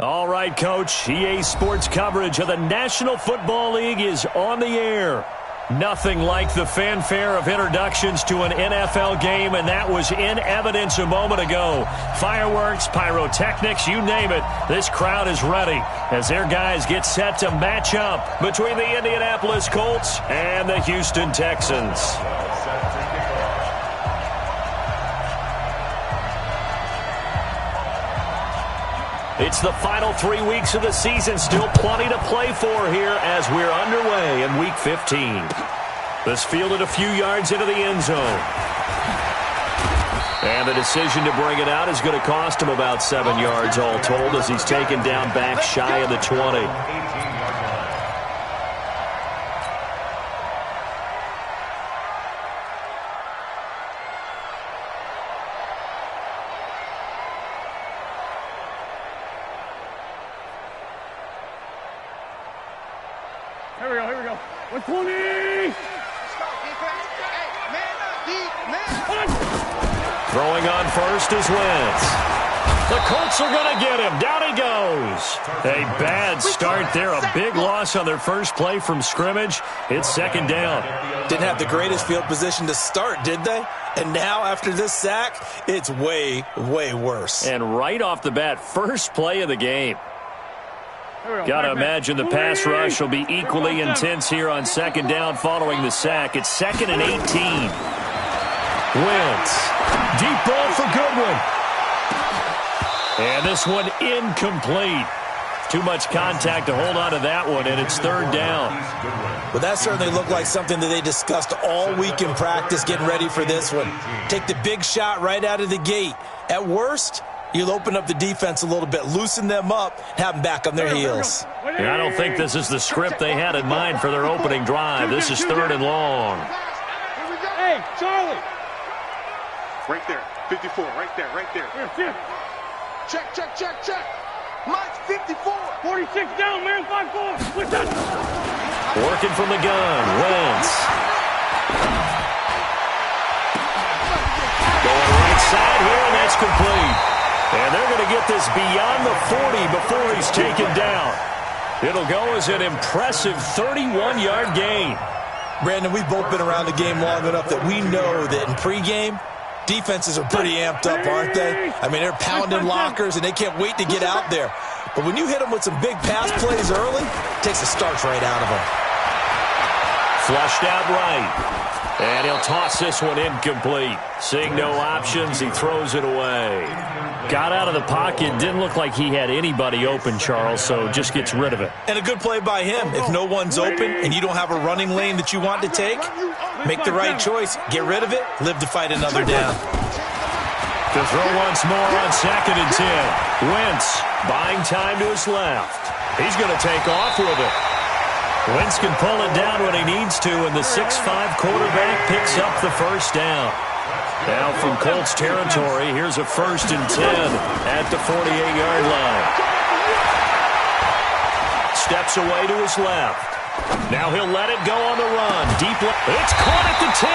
All right, Coach. EA Sports coverage of the National Football League is on the air. Nothing like the fanfare of introductions to an NFL game, and that was in evidence a moment ago. Fireworks, pyrotechnics, you name it. This crowd is ready as their guys get set to match up between the Indianapolis Colts and the Houston Texans. It's the final 3 weeks of the season. Still plenty to play for here as we're underway in Week 15. This fielded a few yards into the end zone. And the decision to bring it out is going to cost him about 7 yards all told as he's taken down back shy of the 20. Here we go. 120! Throwing on first is Wentz. The Colts are going to get him. Down he goes. A bad start there. A big loss on their first play from scrimmage. It's second down. Didn't have the greatest field position to start, did they? And now, after this sack, it's way, way worse. And right off the bat, first play of the game. Got to imagine the pass rush will be equally intense here on second down following the sack. It's 2nd and 18. Wentz. Deep ball for Goodwin. And this one incomplete. Too much contact to hold on to that one, and it's third down. Well, that certainly looked like something that they discussed all week in practice getting ready for this one. Take the big shot right out of the gate. At worst, you'll open up the defense a little bit, loosen them up, have them back on their heels. Yeah, I don't think this is the script they had in mind for their opening drive. This is third and long. Hey, Charlie. Right there, 54, right there. Here. Check. Mike's 54. 46 down, man, 5-4. What's that? Working from the gun, Wentz. Going right side here, and that's complete. And they're going to get this beyond the 40 before he's taken down. It'll go as an impressive 31-yard gain. Brandon, we've both been around the game long enough that we know that in pregame, defenses are pretty amped up, aren't they? I mean, they're pounding lockers, and they can't wait to get out there. But when you hit them with some big pass plays early, it takes the starch right out of them. Flushed out right. And he'll toss this one incomplete. Seeing no options, he throws it away. Got out of the pocket. Didn't look like he had anybody open, Charles, so just gets rid of it. And a good play by him. If no one's open and you don't have a running lane that you want to take, make the right choice. Get rid of it. Live to fight another down. To throw once more on 2nd and 10. Wentz buying time to his left. He's going to take off with it. Wentz can pull it down when he needs to, and the 6'5 quarterback picks up the first down. Now from Colts territory, here's a 1st and 10 at the 48-yard line. Steps away to his left. Now he'll let it go on the run. Deep left. It's caught at the 10.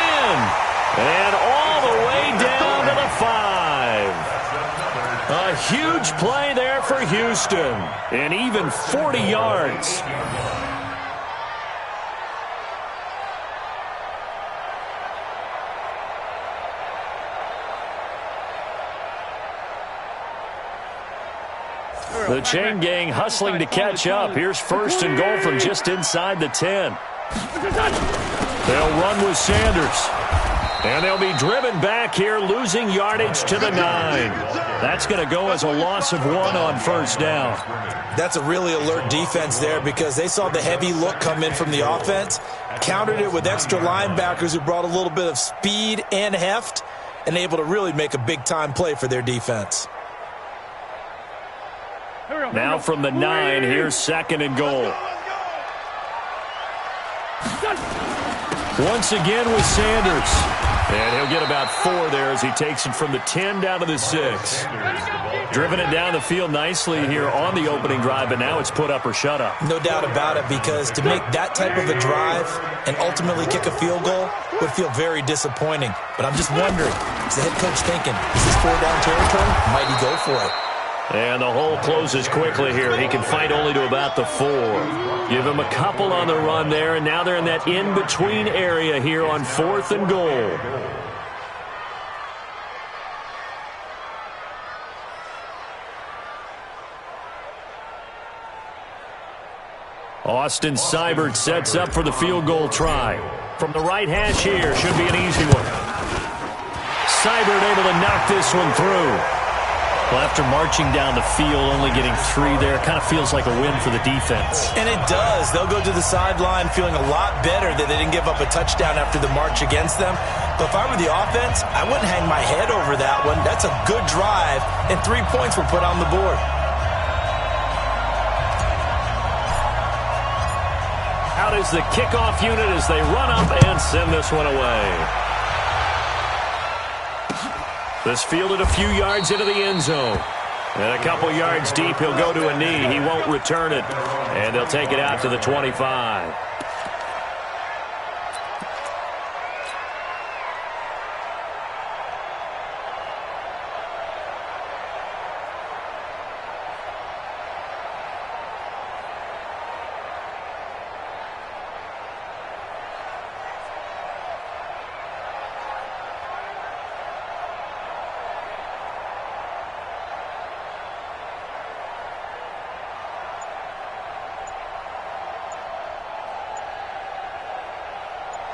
And all the way down to the 5. A huge play there for Houston. And even 40 yards. The chain gang hustling to catch up. Here's 1st and goal from just inside the 10. They'll run with Sanders. And they'll be driven back here, losing yardage to the 9. That's going to go as a loss of 1 on 1st down. That's a really alert defense there because they saw the heavy look come in from the offense, countered it with extra linebackers who brought a little bit of speed and heft, and able to really make a big-time play for their defense. Now from the 9, here's 2nd and goal. Once again with Sanders. And he'll get about 4 there as he takes it from the 10 down to the 6. Driven it down the field nicely here on the opening drive, but now it's put up or shut up. No doubt about it, because to make that type of a drive and ultimately kick a field goal would feel very disappointing. But I'm just wondering, is the head coach thinking, is this 4-down territory? Might he go for it? And the hole closes quickly here. He can fight only to about the 4. Give him a couple on the run there, and now they're in that in-between area here on 4th and goal. Austin Seibert sets up for the field goal try. From the right hash here, should be an easy one. Seibert able to knock this one through. Well, after marching down the field, only getting 3 there, kind of feels like a win for the defense. And it does. They'll go to the sideline feeling a lot better that they didn't give up a touchdown after the march against them. But if I were the offense, I wouldn't hang my head over that one. That's a good drive, and 3 points were put on the board. Out is the kickoff unit as they run up and send this one away. This fielded a few yards into the end zone. And a couple yards deep, he'll go to a knee. He won't return it. And they'll take it out to the 25.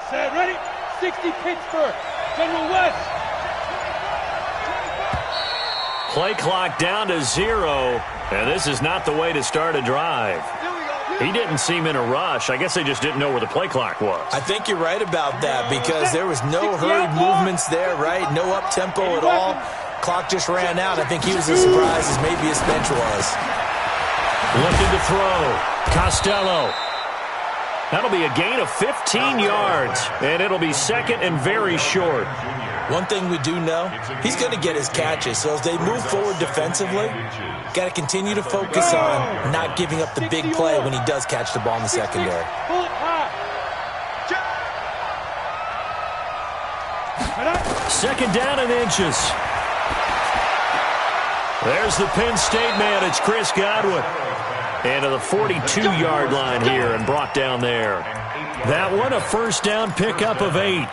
Set, ready? 60 Pittsburgh. General West. Play clock down to 0. And this is not the way to start a drive. He didn't seem in a rush. I guess they just didn't know where the play clock was. I think you're right about that because there was no hurried movements there, right? No up-tempo at all. Clock just ran out. I think he was as surprised as maybe his bench was. Looking to throw. Costello. That'll be a gain of 15 yards, and it'll be second and very short. One thing we do know, he's going to get his catches. So as they move forward defensively, got to continue to focus on not giving up the big play when he does catch the ball in the secondary. Second down and inches. There's the Penn State man. It's Chris Godwin. And to the 42-yard line here and brought down there. That one a first down pickup of 8.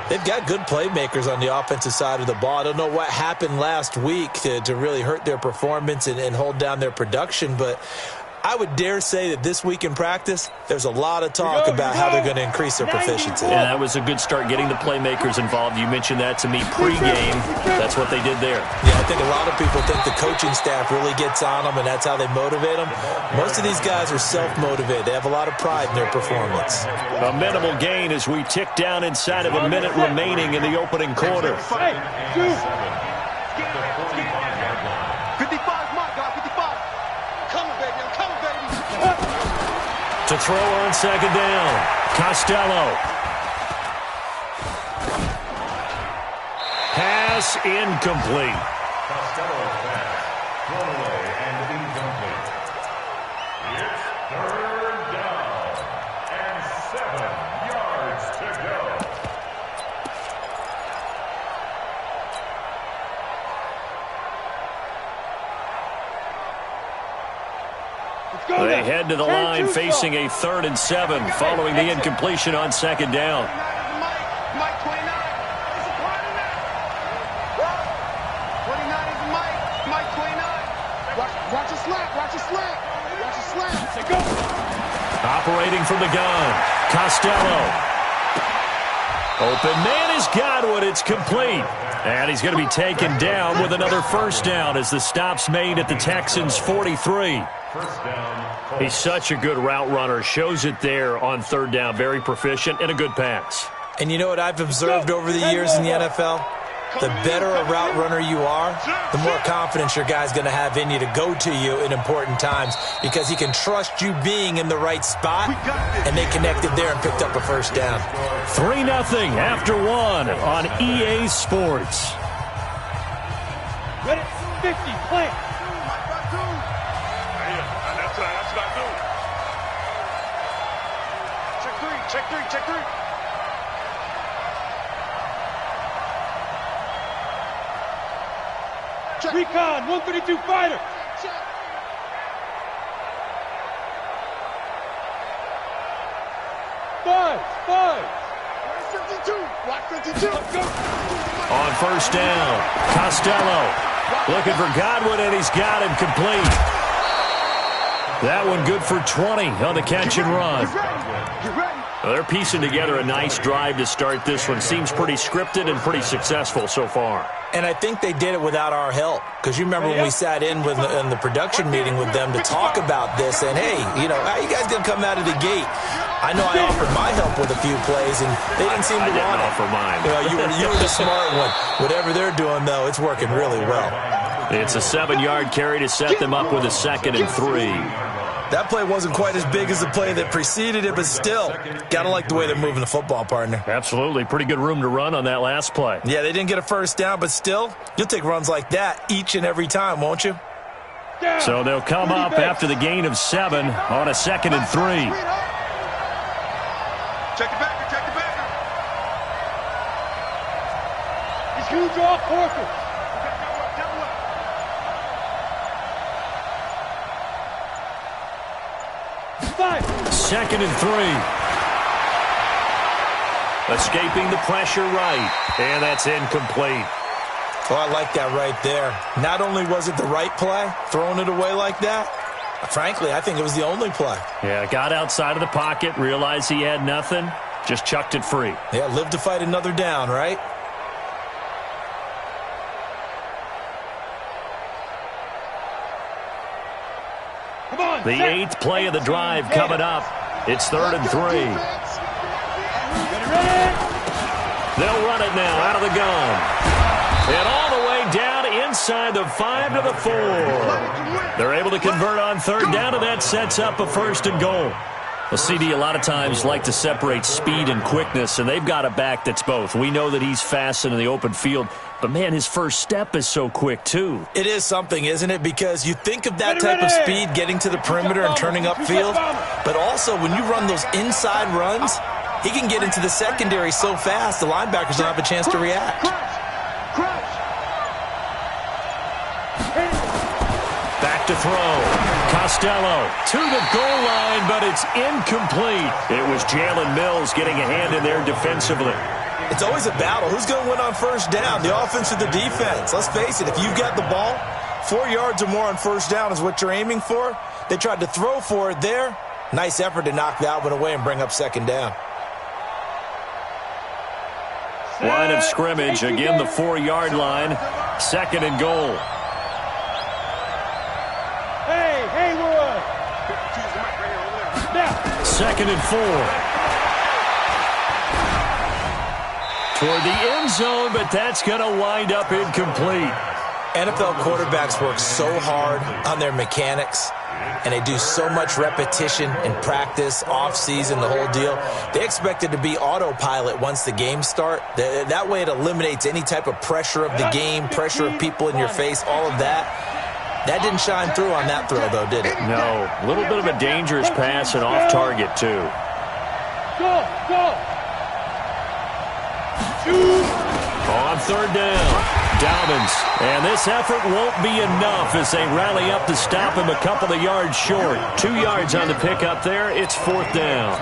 They've got good playmakers on the offensive side of the ball. I don't know what happened last week to really hurt their performance and hold down their production, but I would dare say that this week in practice, there's a lot of talk about how they're going to increase their proficiency. Yeah, that was a good start getting the playmakers involved. You mentioned that to me pregame. That's what they did there. Yeah, I think a lot of people think the coaching staff really gets on them, and that's how they motivate them. Most of these guys are self-motivated. They have a lot of pride in their performance. A minimal gain as we tick down inside of a minute remaining in the opening quarter. 55 mark, God, 55. Coming, baby, I'm coming, baby. To throw on second down. Costello. Pass incomplete. Costello's pass thrown away and incomplete. It's third down and 7 yards to go. They head to the line facing a 3rd and 7 following the incompletion on second down. Mike 29 is a part of that. 29 is Mike. Mike 29. Watch your slant. Watch your slant. Watch your slant. Go. Operating from the gun. Costello. Open man is Godwin. It's complete. And he's going to be taken down with another first down as the stop's made at the Texans' 43. First down. He's such a good route runner. Shows it there on third down. Very proficient and a good pass. And you know what I've observed over the years in the NFL? The better a route runner you are, the more confidence your guy's going to have in you to go to you in important times because he can trust you being in the right spot, and they connected there and picked up a first down. 3-0 after 1 on EA Sports. Ready? 50, play. That's what I do. Check three. Check three. Check three. Recon, 132 fighter. Five. 52. Block 52. On first down, Costello looking for Godwin, and he's got him complete. That one good for 20 on the catch and run. Well, they're piecing together a nice drive to start this one. Seems pretty scripted and pretty successful so far. And I think they did it without our help. Because you remember when we sat in the production meeting with them to talk about this, and hey, you know, how you guys going to come out of the gate? I know I offered my help with a few plays, and they didn't seem to want it. I didn't offer mine. You were the smart one. Whatever they're doing, though, it's working really well. It's a 7-yard carry to set them up with a 2nd and 3. That play wasn't quite as big as the play that preceded it, but still, got to like the way they're moving the football, partner. Absolutely. Pretty good room to run on that last play. Yeah, they didn't get a first down, but still, you'll take runs like that each and every time, won't you? So they'll come up after the gain of 7 on a 2nd and 3. Check the backer. He's huge off horses. Five. 2nd and 3. Escaping the pressure right. And that's incomplete. Oh, I like that right there. Not only was it the right play, throwing it away like that, frankly, I think it was the only play. Yeah, got outside of the pocket, realized he had nothing, just chucked it free. Yeah, live to fight another down, right? Come on. The 8th play of the drive coming up. It's 3rd and 3. They'll run it now out of the gun. And all the way down inside the 5 to the 4. They're able to convert on 3rd down, and that sets up a 1st and goal. Well, CD a lot of times like to separate speed and quickness, and they've got a back that's both. We know that he's fast in the open field, but, man, his first step is so quick, too. It is something, isn't it? Because you think of that type of speed getting to the perimeter and turning upfield, but also when you run those inside runs, he can get into the secondary so fast the linebackers don't have a chance to react. Back to throw. Costello to the goal line, but it's incomplete. It was Jalen Mills getting a hand in there defensively. It's always a battle. Who's going to win on first down, the offense or the defense? Let's face it, if you've got the ball, 4 yards or more on first down is what you're aiming for. They tried to throw for it there. Nice effort to knock that one away and bring up 2nd down. Line of scrimmage, again the 4-yard line, 2nd and goal. Hey, Haywood. 2nd and 4. Toward the end zone, but that's going to wind up incomplete. NFL quarterbacks work so hard on their mechanics, and they do so much repetition in practice, off-season, the whole deal. They expect it to be autopilot once the games start. That way it eliminates any type of pressure of the game, pressure of people in your face, all of that. That didn't shine through on that throw, though, did it? No. A little bit of a dangerous pass and off target, too. Go. On 3rd down, Dobbins. And this effort won't be enough as they rally up to stop him a couple of yards short. 2 yards on the pickup there. It's 4th down.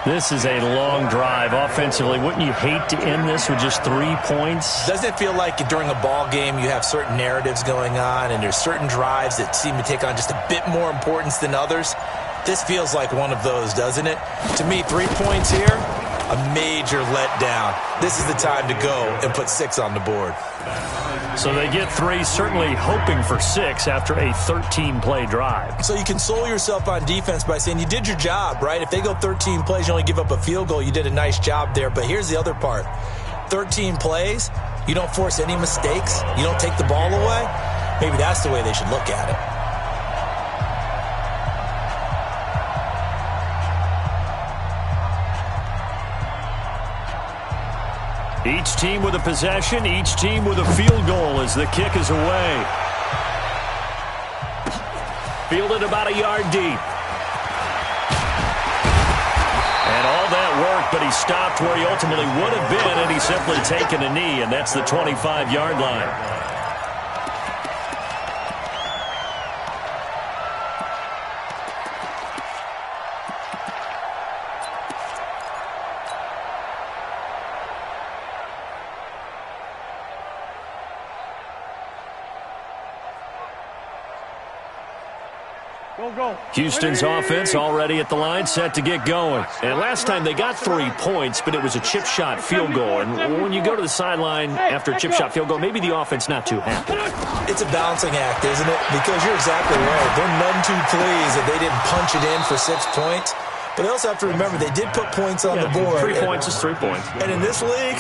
This is a long drive offensively. Wouldn't you hate to end this with just 3 points? Doesn't it feel like during a ball game you have certain narratives going on and there's certain drives that seem to take on just a bit more importance than others? This feels like one of those, doesn't it? To me, 3 points here, a major letdown. This is the time to go and put 6 on the board. So they get 3, certainly hoping for 6 after a 13-play drive. So you console yourself on defense by saying you did your job, right? If they go 13 plays, you only give up a field goal, you did a nice job there. But here's the other part. 13 plays, you don't force any mistakes, you don't take the ball away. Maybe that's the way they should look at it. Each team with a possession, each team with a field goal as the kick is away. Fielded about a yard deep. And all that work, but he stopped where he ultimately would have been, and he's simply taken a knee, and that's the 25-yard line. Houston's offense already at the line, set to get going. And last time they got 3 points, but it was a chip shot field goal. And when you go to the sideline after a chip shot field goal, maybe the offense not too happy. It's a balancing act, isn't it? Because you're exactly right. They're none too pleased that they didn't punch it in for 6 points. But they also have to remember they did put points on the board. 3 points is 3 points. And in this league,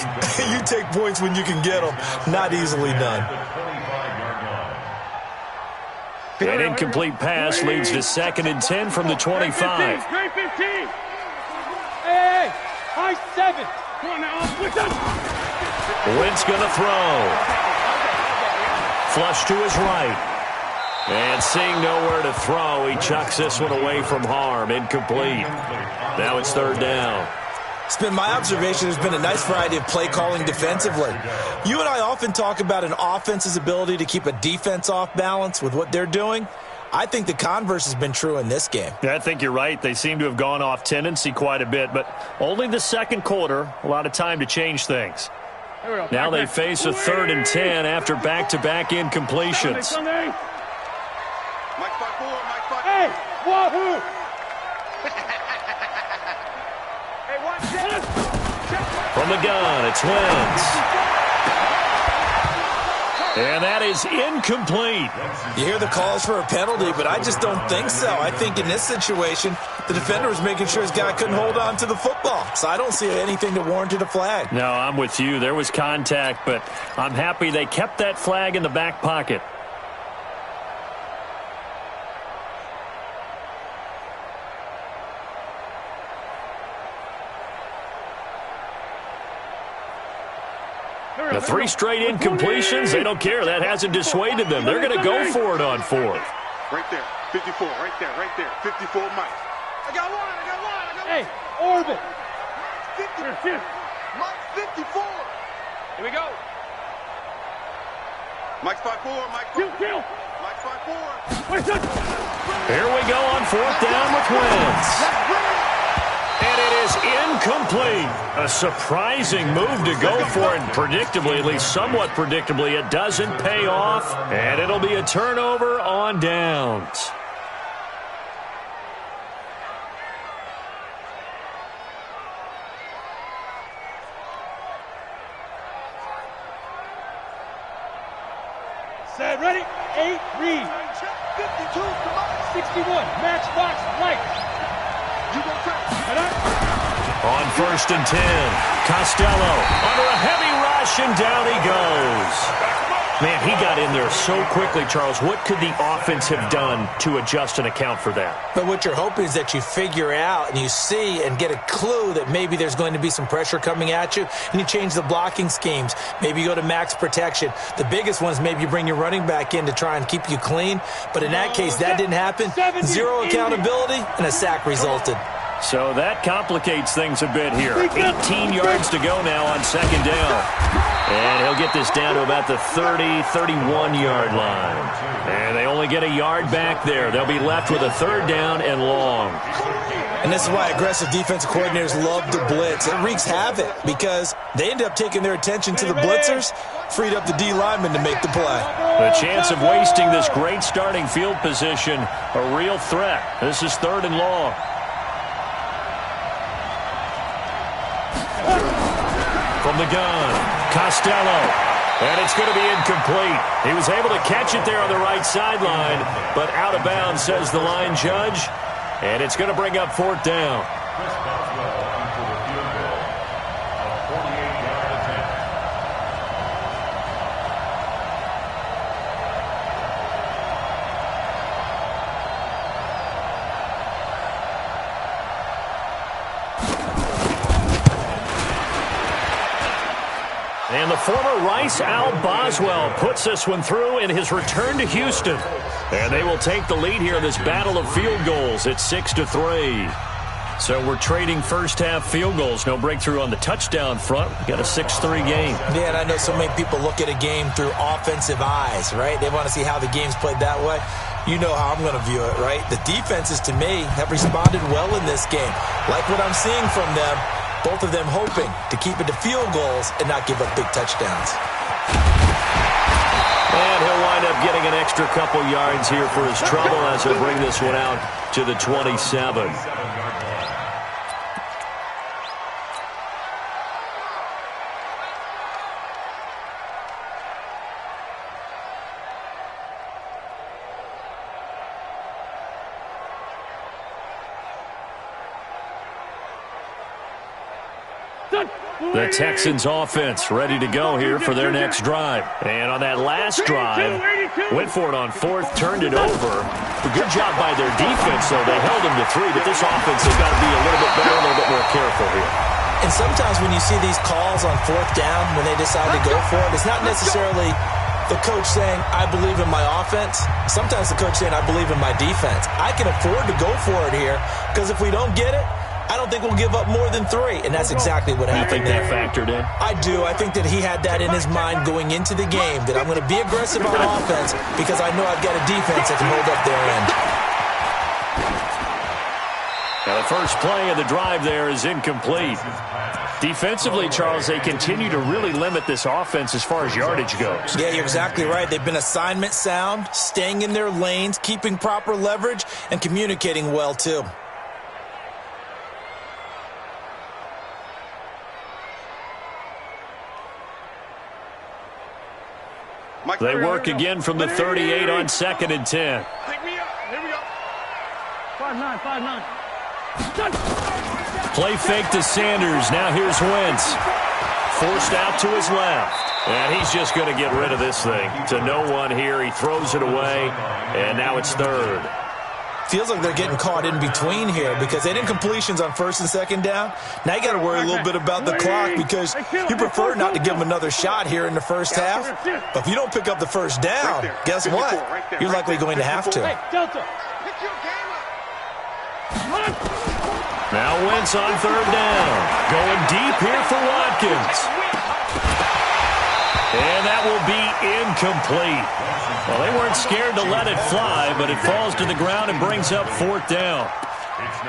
you take points when you can get them. Not easily done. An incomplete pass leads to 2nd and 10 from the 25. Great 15. Hey, high 7. Come on now. Wentz going to throw. Flush to his right. And seeing nowhere to throw, he chucks this one away from harm. Incomplete. Now it's 3rd down. It's been my observation there's been a nice variety of play calling defensively. You and I often talk about an offense's ability to keep a defense off balance with what they're doing. I think the converse has been true in this game. Yeah, I think you're right. They seem to have gone off tendency quite a bit, but only the 2nd quarter, a lot of time to change things. Now they face a 3rd and 10 after back-to-back incompletions. Hey, wahoo! From the gun, it's Wentz. And that is incomplete. You hear the calls for a penalty, but I just don't think so. I think in this situation, the defender was making sure his guy couldn't hold on to the football. So I don't see anything that warranted a flag. No, I'm with you. There was contact, but I'm happy they kept that flag in the back pocket. The 3 straight incompletions, they don't care. That hasn't dissuaded them. They're going to go for it on 4th. Right there, 54, right there, 54, Mike. I got one. Hey, orbit. 50, Mike, 54. Here we go. Mike's 5-4, Mike 5-4. Mike's 5-4. Here we go on 4th down with Wentz. And it is incomplete. A surprising move to go for it. Predictably, at least somewhat predictably, it doesn't pay off. And it'll be a turnover on downs. Set, ready? 8, read. 52, come on. 61, matchbox, right. You go first. On 1st and 10, Costello under a heavy rush, and down he goes. Man, he got in there so quickly, Charles. What could the offense have done to adjust and account for that? But what you're hoping is that you figure out and you see and get a clue that maybe there's going to be some pressure coming at you, and you change the blocking schemes. Maybe you go to max protection. The biggest one is maybe you bring your running back in to try and keep you clean. But in that case, that didn't happen. 0 accountability, and a sack resulted. So that complicates things a bit here. 18 yards to go now on 2nd down. And he'll get this down to about the 30, 31-yard line. And they only get a yard back there. They'll be left with a 3rd down and long. And this is why aggressive defensive coordinators love to blitz. It wreaks havoc because they end up taking their attention to the blitzers, freed up the D lineman to make the play. The chance of wasting this great starting field position, a real threat. This is 3rd and long. From the gun, Costello. And it's going to be incomplete. He was able to catch it there on the right sideline, but out of bounds, says the line judge. And it's going to bring up 4th down. And the former Rice Al Boswell puts this one through in his return to Houston. And they will take the lead here in this battle of field goals at 6-3. So we're trading first-half field goals. No breakthrough on the touchdown front. We got a 6-3 game. Yeah, and I know so many people look at a game through offensive eyes, right? They want to see how the game's played that way. You know how I'm going to view it, right? The defenses, to me, have responded well in this game. Like what I'm seeing from them. Both of them hoping to keep it to field goals and not give up big touchdowns. And he'll wind up getting an extra couple yards here for his trouble as he'll bring this one out to the 27. The Texans offense ready to go here for their next drive. And on that last drive, went for it on fourth, turned it over. A good job by their defense, though. They held them to 3, but this offense has got to be a little bit better, a little bit more careful here. And sometimes when you see these calls on fourth down, when they decide to go for it, it's not necessarily the coach saying, I believe in my offense. Sometimes the coach saying, I believe in my defense. I can afford to go for it here because if we don't get it, I don't think we'll give up more than 3, and that's exactly what happened. You think that factored in? I do. I think that he had that in his mind going into the game, that I'm going to be aggressive on offense because I know I've got a defense that can hold up their end. Now the first play of the drive there is incomplete. Defensively, Charles, they continue to really limit this offense as far as yardage goes. Yeah, you're exactly right. They've been assignment sound, staying in their lanes, keeping proper leverage, and communicating well, too. They work again from the 38 on 2nd and 10. Pick me up. Here we go. 5-9, 5-9. Play fake to Sanders. Now here's Wentz. Forced out to his left. And he's just going to get rid of this thing. To no one here. He throws it away. And now it's 3rd. Feels like they're getting caught in between here because they didn't completions on 1st and 2nd down. Now you got to worry a little bit about the clock because you prefer not to give them another shot here in the first half. But if you don't pick up the first down, guess what? You're likely going to have to. Now Wentz on 3rd down. Going deep here for Watkins. And that will be incomplete. Well, they weren't scared to let it fly, but it falls to the ground and brings up 4th down.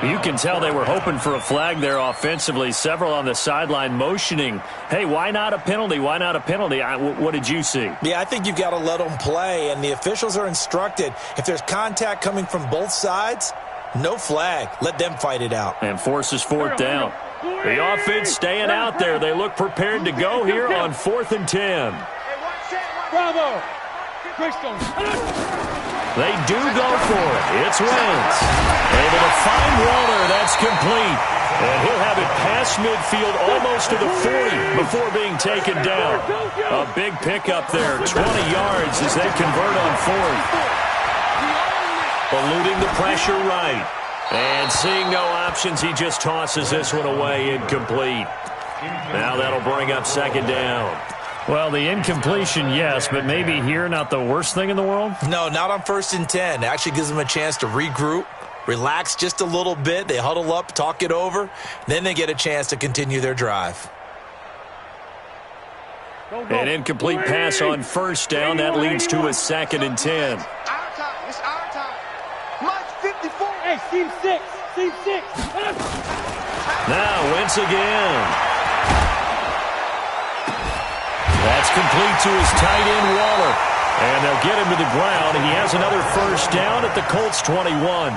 You can tell they were hoping for a flag there offensively. Several on the sideline motioning, hey, why not a penalty? Why not a penalty? What did you see? Yeah, I think you've got to let them play, and the officials are instructed. If there's contact coming from both sides, no flag. Let them fight it out. And forces 4th down. The offense staying out there. They look prepared to go here on 4th and 10. Bravo. They do go for it. It's Wentz. Able to find Waller. That's complete. And he'll have it past midfield almost to the 40 before being taken down. A big pickup there. 20 yards as they convert on 4th. Eluding the pressure right. And seeing no options, he just tosses this one away incomplete. Now that'll bring up 2nd down. Well, the incompletion, yes, but maybe here not the worst thing in the world? No, not on 1st and 10. It actually gives them a chance to regroup, relax just a little bit. They huddle up, talk it over. Then they get a chance to continue their drive. An incomplete pass on 1st down. That leads to a 2nd and 10. Our time. It's our time. March 54. Hey, team 6. Team 6. Now Wentz again. That's complete to his tight end, Waller. And they'll get him to the ground. He has another 1st down at the Colts 21.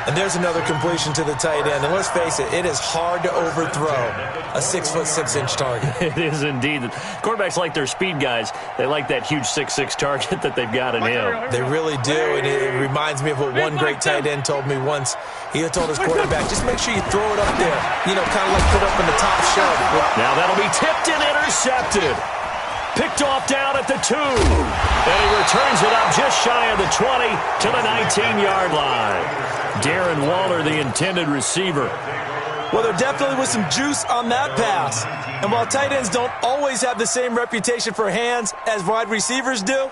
And there's another completion to the tight end. And let's face it, it is hard to overthrow a 6'6" target. It is indeed. Quarterbacks like their speed guys. They like that huge 6'6" target that they've got in him. They really do. And it reminds me of what one great tight end told me once. He told his quarterback, just make sure you throw it up there. You know, kind of like put up in the top shelf. Now that'll be tipped and intercepted. Picked off down at the 2. And he returns it up just shy of the 20 to the 19-yard line. Darren Waller, the intended receiver. Well, there definitely was some juice on that pass. And while tight ends don't always have the same reputation for hands as wide receivers do,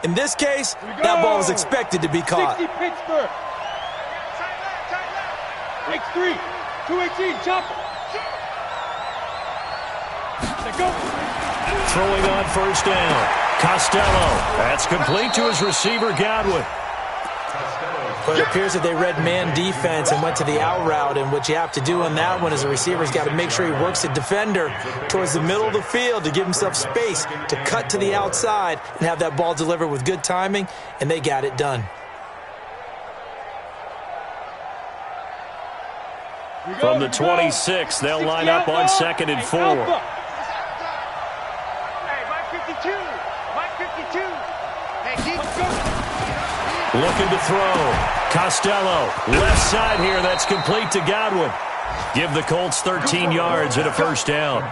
in this case, that ball was expected to be caught. 60 Pittsburgh. Take 3. 218. Chopper. Let's go. Throwing on 1st down. Costello. That's complete to his receiver, Godwin. Well, it appears that they read man defense and went to the out route, and what you have to do on that one is a receiver's got to make sure he works the defender towards the middle of the field to give himself space to cut to the outside and have that ball delivered with good timing, and they got it done. From the 26, they'll line up on 2nd and 4. Hey, Mike 52. Mike 52. Hey, keep going. Looking to throw. Costello, left side here. That's complete to Godwin. Give the Colts 13 yards and a first down.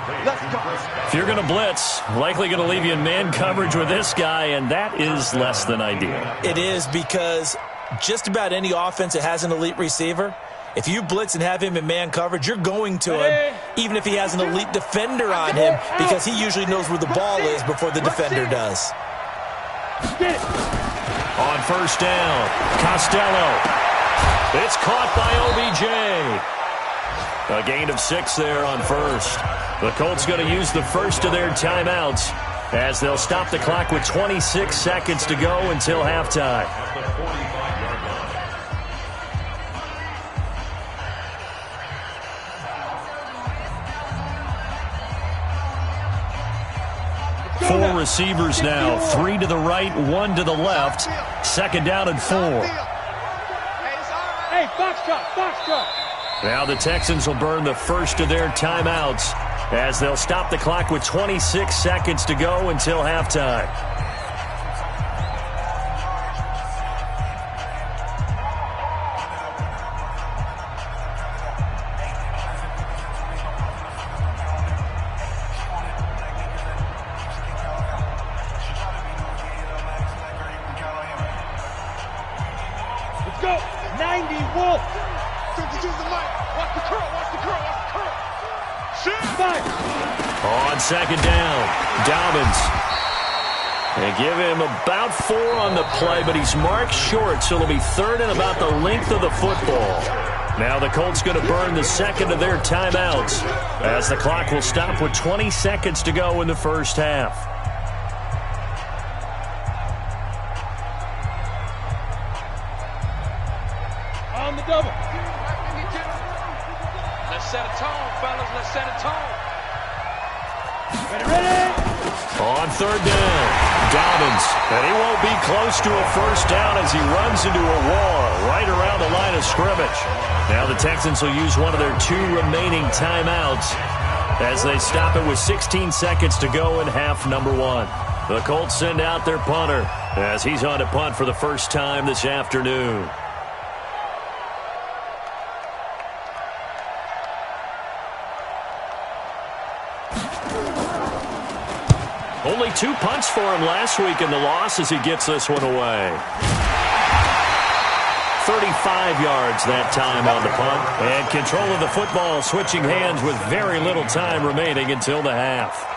If you're going to blitz, likely going to leave you in man coverage with this guy, and that is less than ideal. It is, because just about any offense that has an elite receiver, if you blitz and have him in man coverage, you're going to him, even if he has an elite defender on him, because he usually knows where the ball is before the defender does. On first down, Costello. It's caught by OBJ. A gain of 6 there on first. The Colts going to use the first of their timeouts as they'll stop the clock with 26 seconds to go until halftime. Four receivers now, 3 to the right, 1 to the left. 2nd down and 4. Hey, box cut. Now the Texans will burn the first of their timeouts as they'll stop the clock with 26 seconds to go until halftime. On 2nd down, Dobbins. They give him about 4 on the play, but he's marked short, so it'll be 3rd and about the length of the football. Now the Colts going to burn the 2nd of their timeouts as the clock will stop with 20 seconds to go in the first half. On the double. Let's set a tone, fellas. Let's set a tone. Ready? On 3rd down, Dobbins. And he won't be close to a first down as he runs into a wall right around the line of scrimmage. Now the Texans will use one of their 2 remaining timeouts as they stop it with 16 seconds to go in half number 1. The Colts send out their punter as he's on to punt for the first time this afternoon. Only 2 punts for him last week in the loss as he gets this one away. 35 yards that time on the punt. And control of the football switching hands with very little time remaining until the half.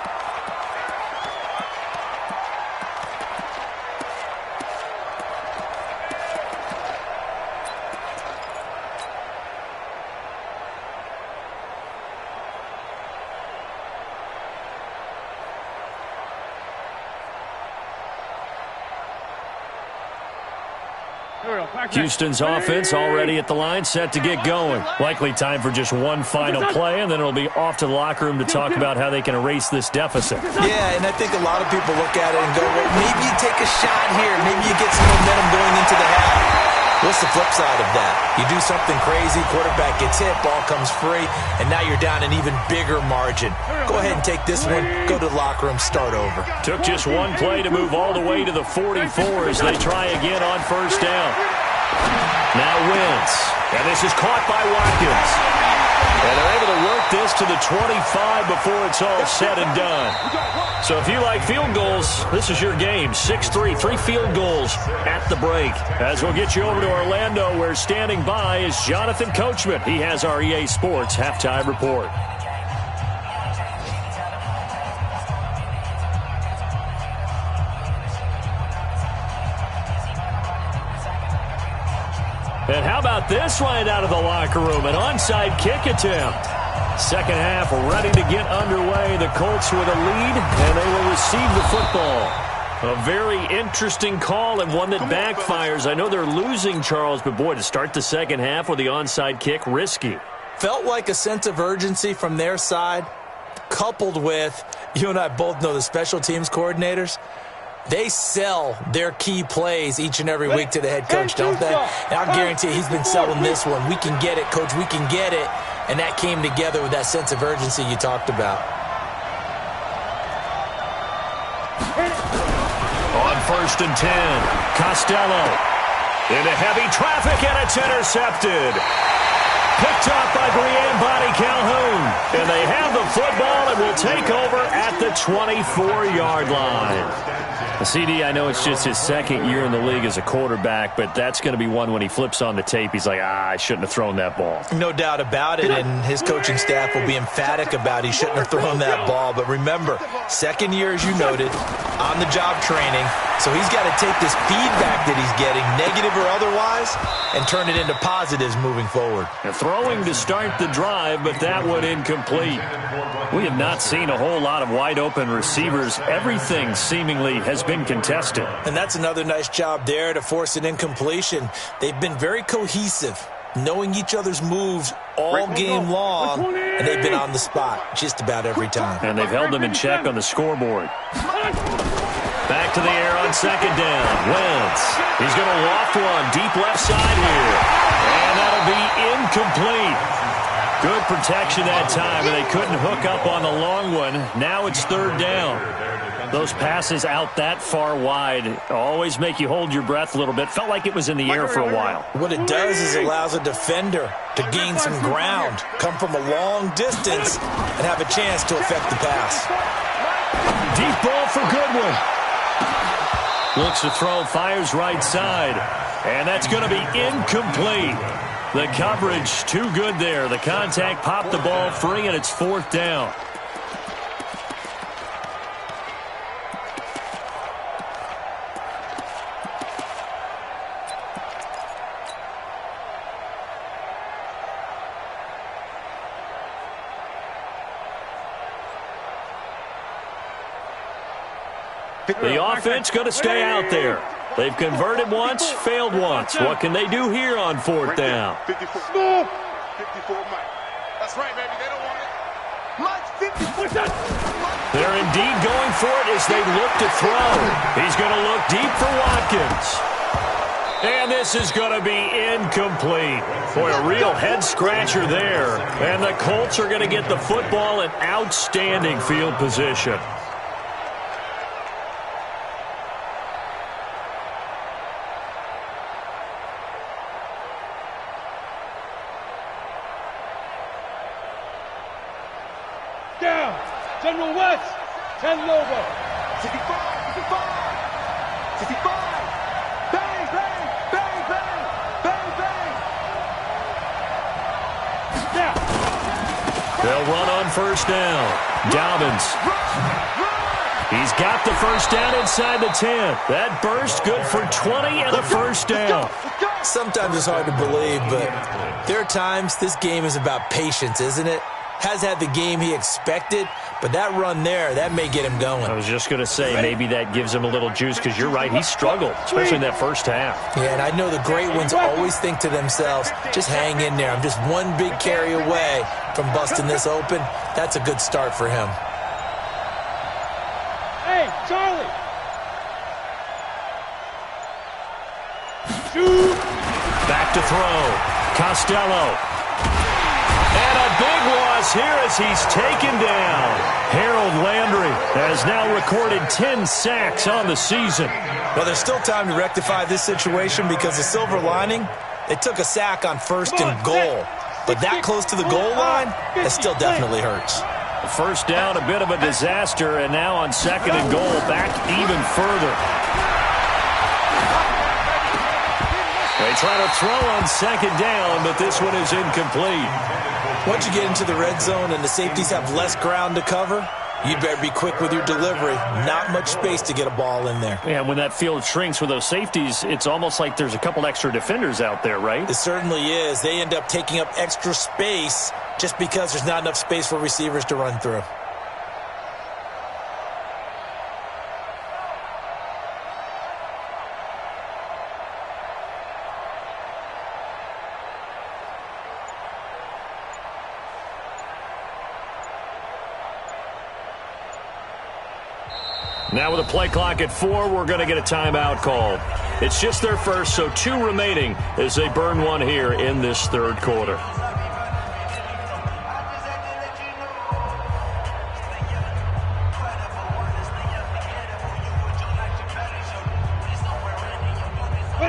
Houston's offense already at the line, set to get going. Likely time for just one final play, and then it'll be off to the locker room to talk about how they can erase this deficit. Yeah, and I think a lot of people look at it and go, well, maybe you take a shot here. Maybe you get some momentum going into the half. What's the flip side of that? You do something crazy, quarterback gets hit, ball comes free, and now you're down an even bigger margin. Go ahead and take this one, go to the locker room, start over. Took just one play to move all the way to the 44 as they try again on first down. Now Wentz, and this is caught by Watkins. And they're able to work this to the 25 before it's all said and done. So if you like field goals, this is your game. 6-3, 3 field goals at the break. As we'll get you over to Orlando, where standing by is Jonathan Coachman. He has our EA Sports halftime report. And how about this right out of the locker room? An onside kick attempt. Second half ready to get underway. The Colts with a lead, and they will receive the football. A very interesting call and one that backfires. I know they're losing, Charles, but boy, to start the second half with the onside kick, risky. Felt like a sense of urgency from their side, coupled with, you and I both know the special teams coordinators, they sell their key plays each and every week to the head coach, don't they? And I'll guarantee he's been selling this one. We can get it, coach, we can get it. And that came together with that sense of urgency you talked about. On 1st and 10, Costello into heavy traffic, and it's intercepted. Picked up by Brian Body Calhoun. And they have the football and will take over at the 24-yard line. CD, I know it's just his second year in the league as a quarterback, but that's going to be one when he flips on the tape, he's like, I shouldn't have thrown that ball. No doubt about it, and his coaching staff will be emphatic about he shouldn't have thrown that ball. But remember, second year, as you noted, on-the-job training, so he's got to take this feedback that he's getting, negative or otherwise, and turn it into positives moving forward. And throwing to start the drive, but that one incomplete. We have not seen a whole lot of wide-open receivers. Everything seemingly has been contested. And that's another nice job there to force an incompletion. They've been very cohesive, knowing each other's moves all game long, and they've been on the spot just about every time. And they've held them in check on the scoreboard. Back to the air on second down. Wentz. He's going to loft one deep left side here. And that'll be incomplete. Good protection that time, and they couldn't hook up on the long one. Now it's third down. Those passes out that far wide always make you hold your breath a little bit. Felt like it was in the air for a while. What it does is allows a defender to gain some ground, come from a long distance, and have a chance to affect the pass. Deep ball for Goodwin. Looks to throw, fires right side. And that's going to be incomplete. The coverage too good there. The contact popped the ball free, and it's fourth down. The offense going to stay out there. They've converted once, failed once. What can they do here on fourth down? 54 Mike. That's right, baby. They don't want it. Mike, 50. They're indeed going for it as they look to throw. He's going to look deep for Watkins. And this is going to be incomplete. Boy, a real head-scratcher there. And the Colts are going to get the football in outstanding field position. Down. General West. 10 Lobo. 65. 65. Bang, bang, bang, bang, bang, bang. Down. They'll run on first down. Dobbins. He's got the first down inside the 10. That burst good for 20 and a first down. Sometimes it's hard to believe, but there are times this game is about patience, isn't it? Has had the game he expected, but that run there, that may get him going. I was just going to say, maybe that gives him a little juice, because you're right, he struggled, especially in that first half. Yeah, and I know the great ones always think to themselves, just hang in there. I'm just one big carry away from busting this open. That's a good start for him. Hey, Charlie. Shoot. Back to throw. Costello. And a big loss here as he's taken down. Harold Landry has now recorded 10 sacks on the season. Well, there's still time to rectify this situation because the silver lining, they took a sack on first and goal. But that close to the goal line, that still definitely hurts. The first down, a bit of a disaster, and now on second and goal, back even further. They try to throw on second down, but this one is incomplete. Once you get into the red zone and the safeties have less ground to cover, you better be quick with your delivery. Not much space to get a ball in there. Yeah, when that field shrinks with those safeties, it's almost like there's a couple extra defenders out there, right? It certainly is. They end up taking up extra space just because there's not enough space for receivers to run through. Now with a play clock at 4, we're going to get a timeout called. It's just their first, so 2 remaining as they burn one here in this third quarter.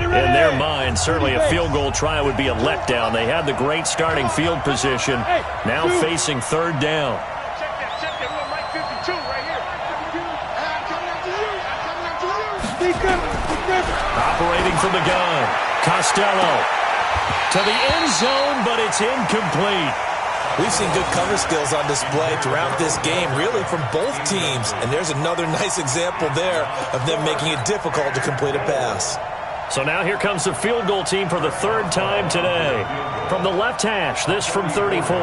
In their mind, certainly a field goal try would be a letdown. They had the great starting field position, now facing third down. Check that. We're right 52 right here. I'm coming after you. Operating from the gun, Costello to the end zone, but it's incomplete. We've seen good cover skills on display throughout this game, really from both teams. And there's another nice example there of them making it difficult to complete a pass. So now here comes the field goal team for the third time today. From the left hash, this from 34.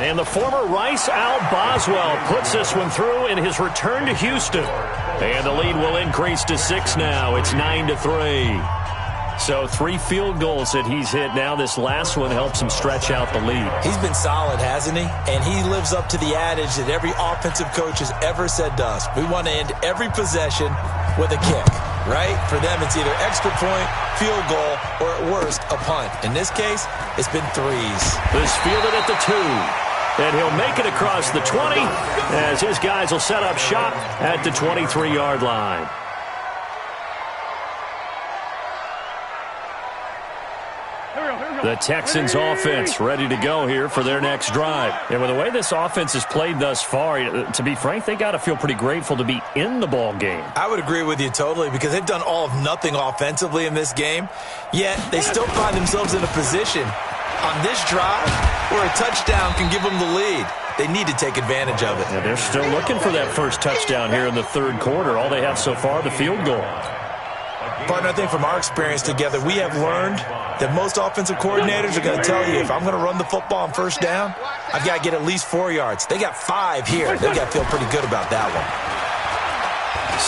And the former Rice Al Boswell puts this one through in his return to Houston. And the lead will increase to 6 now. It's 9-3. So 3 field goals that he's hit now. This last one helps him stretch out the lead. He's been solid, hasn't he? And he lives up to the adage that every offensive coach has ever said to us. We want to end every possession with a kick, right? For them, it's either extra point, field goal, or at worst, a punt. In this case, it's been 3s. This fielded at the 2. And he'll make it across the 20 as his guys will set up shop at the 23-yard line. The Texans offense ready to go here for their next drive. And with the way this offense has played thus far, to be frank, they got to feel pretty grateful to be in the ball game. I would agree with you totally because they've done all of nothing offensively in this game, yet they still find themselves in a position on this drive where a touchdown can give them the lead. They need to take advantage of it. Yeah, they're still looking for that first touchdown here in the third quarter. All they have so far, the field goal. Partner, I think from our experience together, we have learned that most offensive coordinators are going to tell you, if I'm going to run the football on first down, I've got to get at least 4 yards. They got 5 here. They've got to feel pretty good about that one.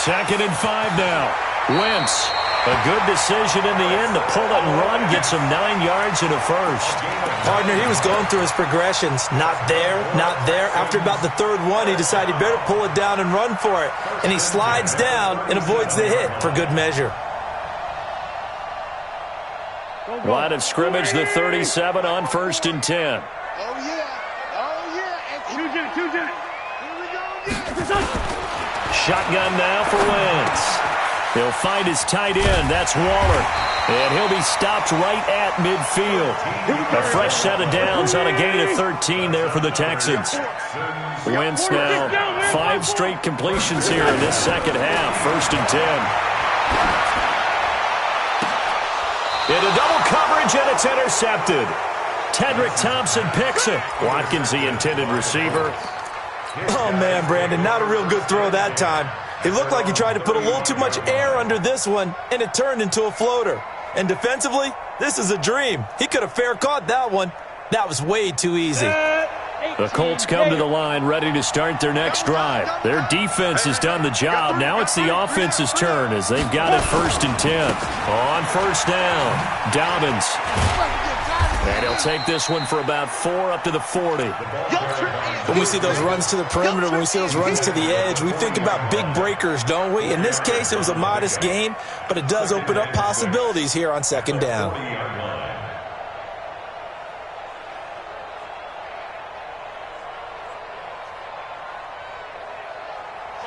2nd and 5 now. Wentz, a good decision in the end to pull it and run, gets him 9 yards and a first. Partner, he was going through his progressions. Not there, not there. After about the 3rd one, he decided he better pull it down and run for it. And he slides down and avoids the hit for good measure. Line of scrimmage, the 37 on 1st and 10. Oh, yeah. And here we go again. Shotgun now for Wentz. He'll find his tight end. That's Waller. And he'll be stopped right at midfield. A fresh set of downs on a gain of 13 there for the Texans. Wentz now 5 straight completions here in this second half. 1st and 10. Into double coverage, and it's intercepted. Tedrick Thompson picks it. Watkins, the intended receiver. Oh, man, Brandon, not a real good throw that time. It looked like he tried to put a little too much air under this one, and it turned into a floater. And defensively, this is a dream. He could have fair caught that one. That was way too easy. The Colts come to the line ready to start their next drive. Their defense has done the job. Now it's the offense's turn as they've got it 1st and 10. On 1st down, Dobbins. And he'll take this one for about 4 up to the 40. When we see those runs to the perimeter, when we see those runs to the edge, we think about big breakers, don't we? In this case, it was a modest gain, but it does open up possibilities here on 2nd down.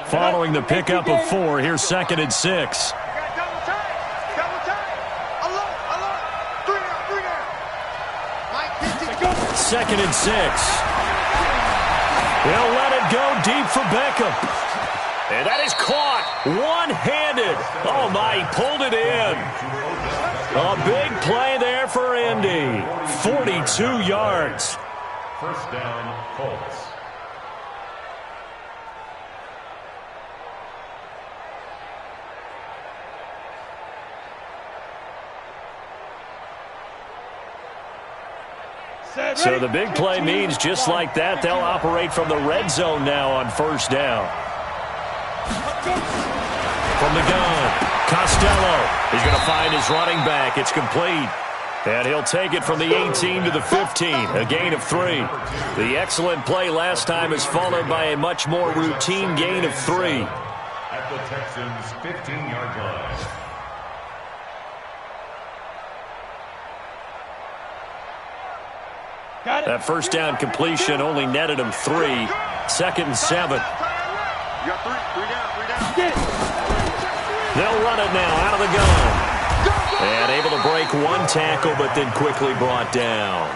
Following the pickup of 4, here's 2nd and 6. Second and 6. He'll let it go deep for Beckham. And that is caught one-handed. Oh, my, he pulled it in. A big play there for Indy. 42 yards. 1st down, Colts. So the big play means just like that, they'll operate from the red zone now on 1st down. From the gun, Costello. He's going to find his running back. It's complete. And he'll take it from the 18 to the 15, a gain of 3. The excellent play last time is followed by a much more routine gain of 3. At the Texans' 15-yard line. That first down completion only netted him 3. 2nd and 7. You got 3 down. They'll run it now out of the gun. And able to break one tackle, but then quickly brought down.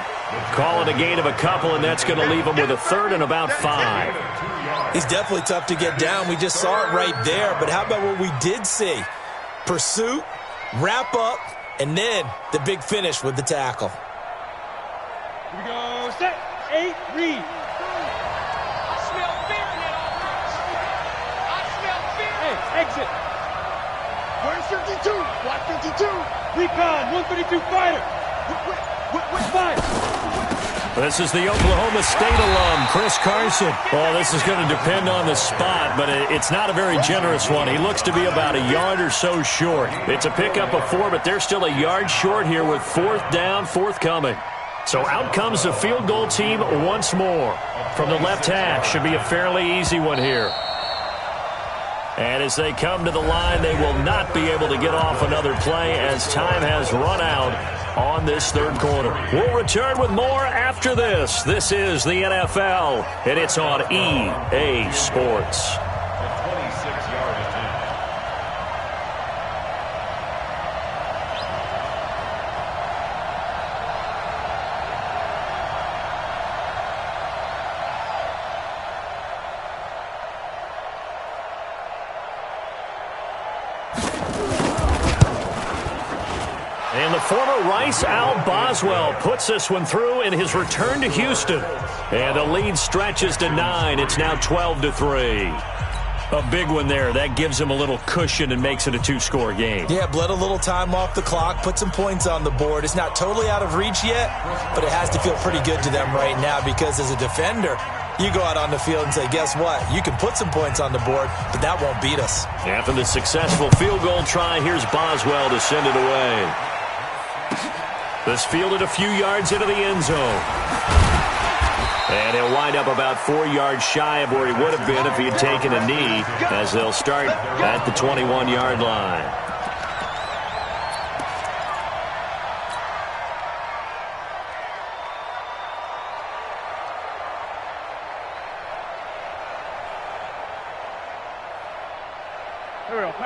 Call it a gain of a couple, and that's going to leave him with a 3rd and about 5. He's definitely tough to get down. We just saw it right there. But how about what we did see? Pursuit, wrap up, and then the big finish with the tackle. Here we go. Set. 8. Read. I smell fear in that offense. I smell fear. Hey, exit. Where's 52? Watch 52. Recon. 132 fighter. What? 5. This is the Oklahoma State alum, Chris Carson. Well, this is going to depend on the spot, but it's not a very generous one. He looks to be about a yard or so short. It's a pickup of 4, but they're still a yard short here with 4th down, forthcoming. So out comes the field goal team once more. From the left hash, should be a fairly easy one here. And as they come to the line, they will not be able to get off another play as time has run out on this 3rd quarter. We'll return with more after this. This is the NFL, and it's on EA Sports. The 26-yard attempt. And the former Rice Al Boswell puts this one through in his return to Houston. And the lead stretches to 9. It's now 12-3. A big one there. That gives him a little cushion and makes it a 2-score game. Yeah, bled a little time off the clock, put some points on the board. It's not totally out of reach yet, but it has to feel pretty good to them right now because as a defender, you go out on the field and say, guess what? You can put some points on the board, but that won't beat us. After the successful field goal try, here's Boswell to send it away. This fielded a few yards into the end zone. And he'll wind up about 4 yards shy of where he would have been if he had taken a knee, as they'll start at the 21-yard line.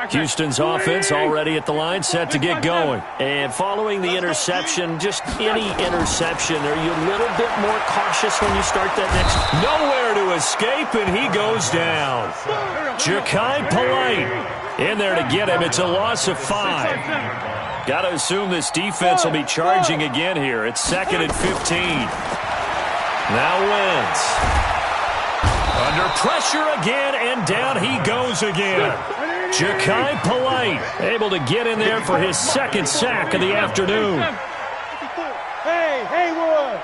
Houston's offense already at the line, set to get going. And following the interception, just any interception, are you a little bit more cautious when you start that next? Nowhere to escape, and he goes down. Ja'Kai Polite in there to get him. It's a loss of 5. Got to assume this defense will be charging again here. It's 2nd and 15. Now Wentz. Under pressure again, and down he goes again. Ja'Kai Polite able to get in there for his 2nd sack of the afternoon. 54. Hey, Haywood.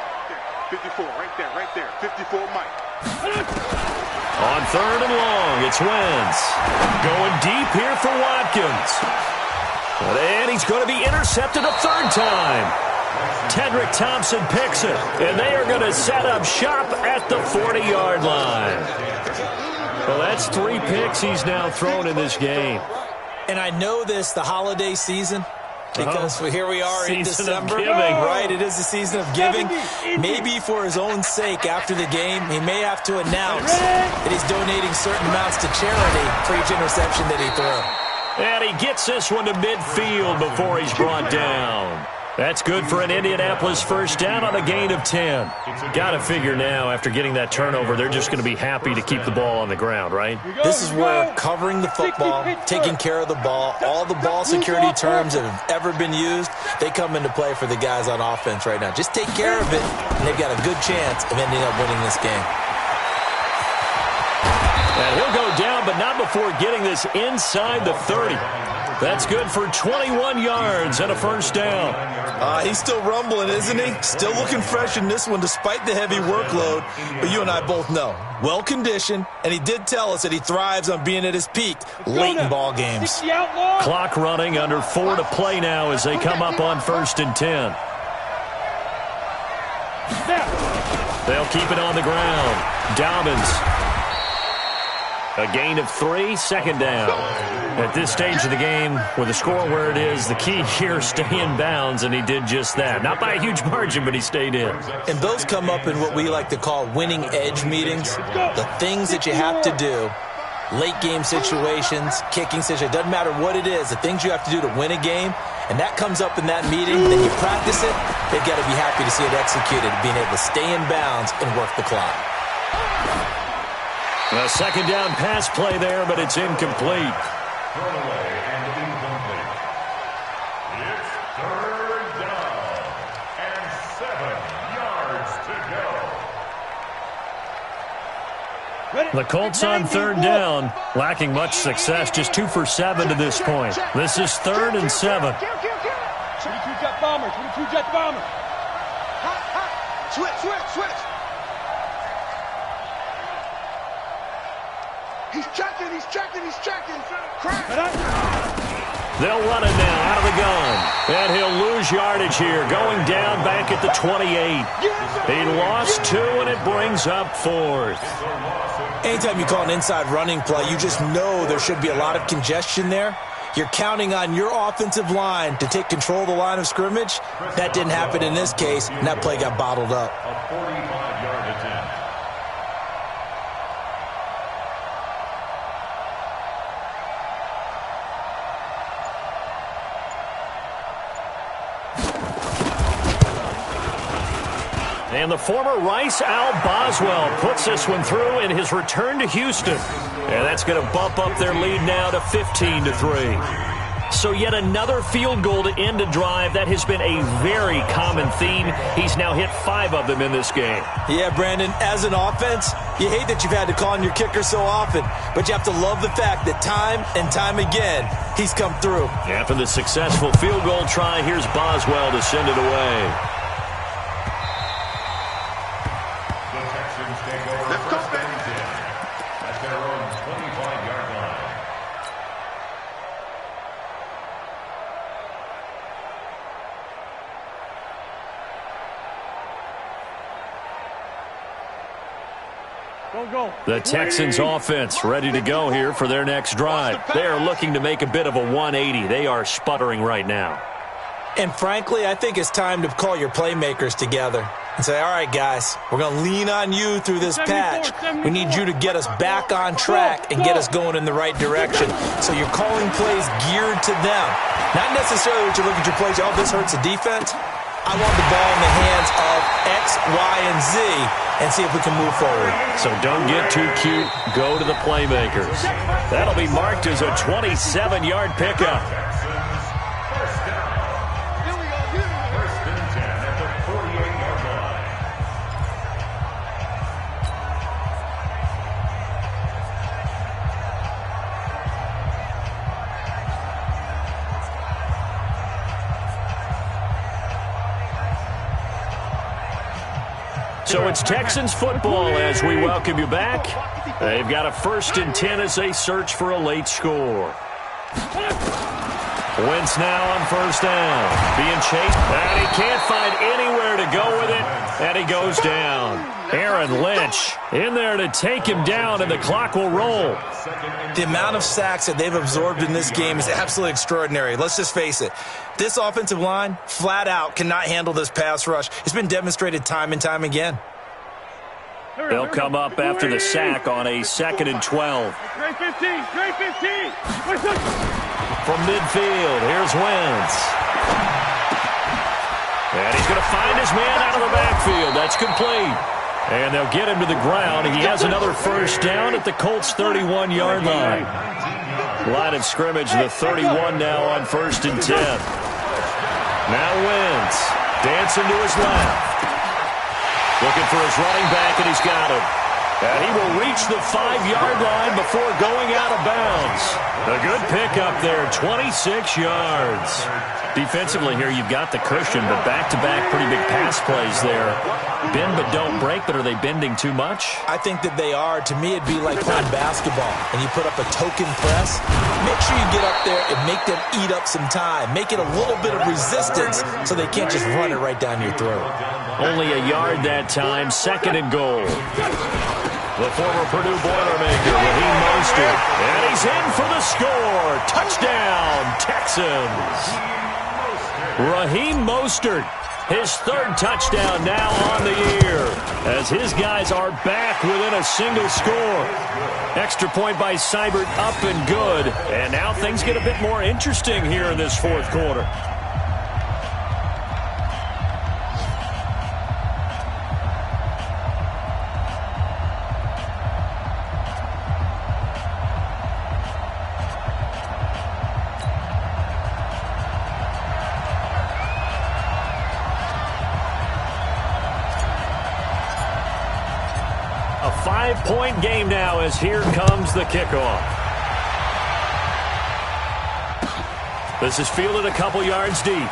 54, right there. 54, Mike. On 3rd and long, it's Wentz. Going deep here for Watkins. And he's going to be intercepted a 3rd time. Tedrick Thompson picks it, and they are going to set up shop at the 40-yard line. Well, that's 3 picks he's now thrown in this game. And I know this, the holiday season, because here we are in December. Right, it is the season of giving. Maybe for his own sake, after the game, he may have to announce that he's donating certain amounts to charity for each interception that he threw. And he gets this one to midfield before he's brought down. That's good for an Indianapolis first down on a gain of 10. Got to figure now, after getting that turnover, they're just going to be happy to keep the ball on the ground, right? This is where covering the football, taking care of the ball, all the ball security terms that have ever been used, they come into play for the guys on offense right now. Just take care of it, and they've got a good chance of ending up winning this game. And he'll go down, but not before getting this inside the 30. That's good for 21 yards and a first down. He's still rumbling, isn't he? Still looking fresh in this one despite the heavy workload. But you and I both know, well-conditioned, and he did tell us that he thrives on being at his peak late in ball games. Clock running, under 4 to play now as they come up on 1st and 10. They'll keep it on the ground. Dobbins. A gain of 3, 2nd down. At this stage of the game, with the score where it is, the key here, stay in bounds, and he did just that. Not by a huge margin, but he stayed in. And those come up in what we like to call winning edge meetings. The things that you have to do, late game situations, kicking situations, doesn't matter what it is, the things you have to do to win a game, and that comes up in that meeting, then you practice it, they've got to be happy to see it executed, being able to stay in bounds and work the clock. A 2nd down pass play there, but it's incomplete. Thrown away and incomplete. It's 3rd down and 7 yards to go. The Colts on 3rd down, lacking much success, just 2 for 7 to this point. This is 3rd and 7. 22 jet bombers, 22 jet bombers. Switch. He's checking. Crack. They'll run it now out of the gun. And he'll lose yardage here, going down back at the 28. He lost 2, and it brings up 4th. Anytime you call an inside running play, you just know there should be a lot of congestion there. You're counting on your offensive line to take control of the line of scrimmage. That didn't happen in this case, and that play got bottled up. A 45-yard attempt. And the former Rice Al Boswell puts this one through in his return to Houston. And that's going to bump up their lead now to 15-3. So yet another field goal to end a drive. That has been a very common theme. He's now hit 5 of them in this game. Yeah, Brandon, as an offense, you hate that you've had to call on your kicker so often, but you have to love the fact that time and time again, he's come through. After the successful field goal try, here's Boswell to send it away. The Texans offense ready to go here for their next drive. They are looking to make a bit of a 180. They are sputtering right now. And frankly, I think it's time to call your playmakers together and say, all right, guys, we're going to lean on you through this patch. We need you to get us back on track and get us going in the right direction. So you're calling plays geared to them. Not necessarily what you look at your plays, oh, this hurts the defense. I want the ball in the hands of X, Y, and Z and see if we can move forward. So don't get too cute. Go to the playmakers. That'll be marked as a 27-yard pickup. First and 10 at the 48-yard line. So it's Texans football as we welcome you back. They've got a 1st and 10 as they search for a late score. Wentz now on 1st down. Being chased, and he can't find anywhere to go with it, and he goes down. Aaron Lynch in there to take him down, and the clock will roll. The amount of sacks that they've absorbed in this game is absolutely extraordinary. Let's just face it. This offensive line, flat out, cannot handle this pass rush. It's been demonstrated time and time again. They'll come up after the sack on a 2nd and 12. Trey 15. From midfield, here's Wentz. And he's going to find his man out of the backfield. That's complete. And they'll get him to the ground. He has another 1st down at the Colts' 31-yard line. Line of scrimmage, the 31 now on 1st and 10. Now Wentz dancing to his left. Looking for his running back, and he's got him. And he will reach the 5-yard line before going out of bounds. A good pickup there, 26 yards. Defensively here, you've got the cushion, but back-to-back pretty big pass plays there. Bend but don't break, but are they bending too much? I think that they are. To me, it'd be like playing basketball, and you put up a token press. Make sure you get up there and make them eat up some time. Make it a little bit of resistance so they can't just run it right down your throat. Only a yard that time, 2nd and goal. The former Purdue Boilermaker, Raheem Mostert. And he's in for the score. Touchdown, Texans. Raheem Mostert, his 3rd touchdown now on the year, as his guys are back within a single score. Extra point by Seibert, up and good. And now things get a bit more interesting here in this 4th quarter. A 5-point game now as here comes the kickoff. This is fielded a couple yards deep.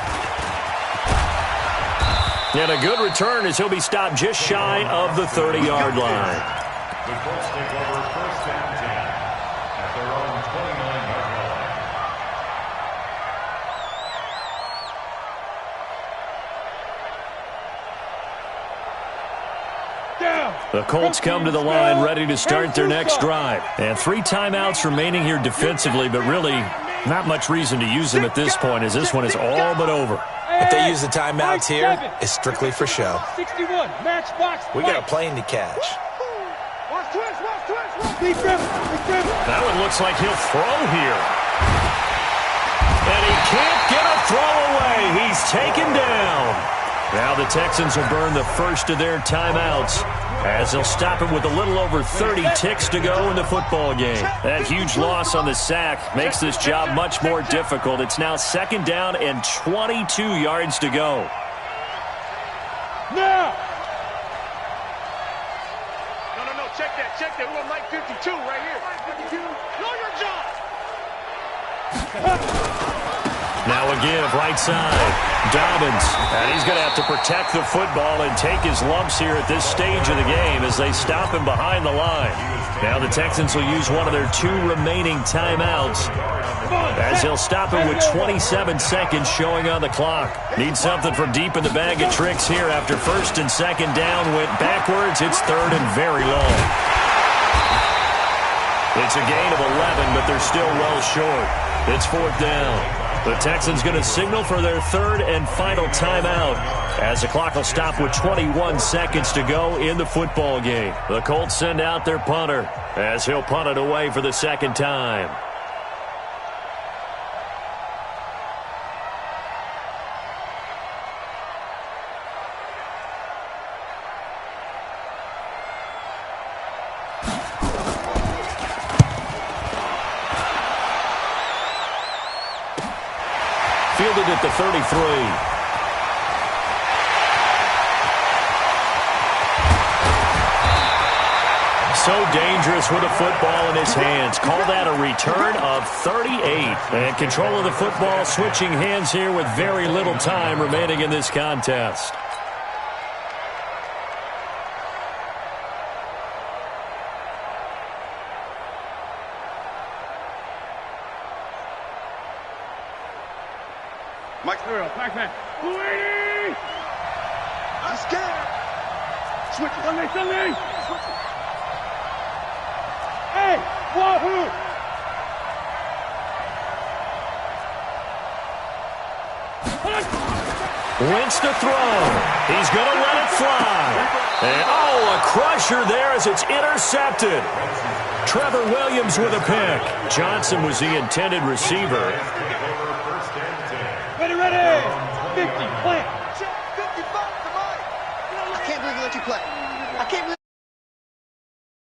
And a good return as he'll be stopped just shy of the 30-yard line. The Colts take over 1st and 10 at their own 29-yard line. The Colts come to the line ready to start their next drive. And 3 timeouts remaining here defensively, but really not much reason to use them at this point as this one is all but over. If they use the timeouts here, it's strictly for show. 61, matchbox. We got a plane to catch. Watch twist, watch twist, watch. Big grip, big grip. That one looks like he'll throw here. And he can't get a throw away. He's taken down. Now the Texans will burn the first of their timeouts as they'll stop it with a little over 30 ticks to go in the football game. That huge loss on the sack makes this job much more difficult. It's now 2nd down and 22 yards to go. Now. No, check that. We're on Mike 52 right here. Mike 52, know your job. Now a give, right side. Dobbins, and he's going to have to protect the football and take his lumps here at this stage of the game as they stop him behind the line. Now the Texans will use one of their 2 remaining timeouts as they'll stop him with 27 seconds showing on the clock. Need something from deep in the bag of tricks here after 1st and 2nd down went backwards. It's 3rd and very long. It's a gain of 11, but they're still well short. It's 4th down. The Texans going to signal for their 3rd and final timeout as the clock will stop with 21 seconds to go in the football game. The Colts send out their punter as he'll punt it away for the 2nd time. Fielded at the 33. So dangerous with a football in his hands. Call that a return of 38. And control of the football switching hands here with very little time remaining in this contest. Mike Thurl, Pac-Man. Louie! I'm scared. Switch it. Sunday. Hey, wahoo! Wentz to throw. He's going to let it fly. And, a crusher there as it's intercepted. Trevor Williams with a pick. Johnson was the intended receiver. Ready. 50, plant. Check 55 to Mike. I can't believe he let you play. I can't believe